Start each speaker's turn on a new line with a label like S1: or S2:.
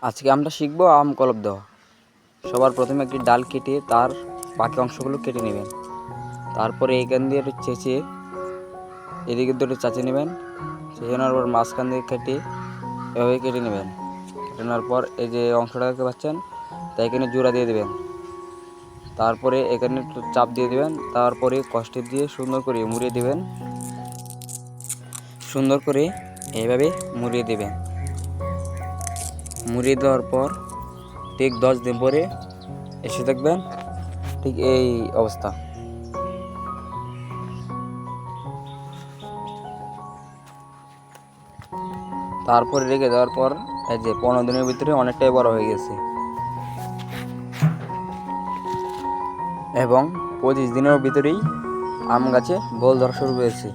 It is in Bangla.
S1: আজকে আমরা শিখব আম কলপ দেওয়া। সবার প্রথমে একটি ডাল কেটে তার বাকি অংশগুলো কেটে নেবেন। তারপরে এইখান দিয়ে একটু চেঁচে এদিকে দুটো চাচে নেবেন। চেঁচে নেওয়ার পর মাঝখান দিয়ে কেটে এভাবে কেটে নেবেন। কেটে নেওয়ার পর এই যে অংশটা দেখতে পাচ্ছেন, তাই এখানে জোড়া দিয়ে দেবেন। তারপরে এখানে একটু চাপ দিয়ে দেবেন। তারপরে কষ্টে দিয়ে সুন্দর করে মুড়িয়ে দেবেন। সুন্দর করে এইভাবে মুড়িয়ে দেবেন। মুড়িয়ে দেওয়ার পর ঠিক 10 দিন পরে এসে দেখবেন ঠিক এই অবস্থা। তারপরে রেখে দেওয়ার পর এই যে 15 দিনের ভিতরে অনেকটাই বড় হয়ে গেছে এবং 25 দিনের ভিতরেই আম গাছে বল ধরা শুরু হয়েছে।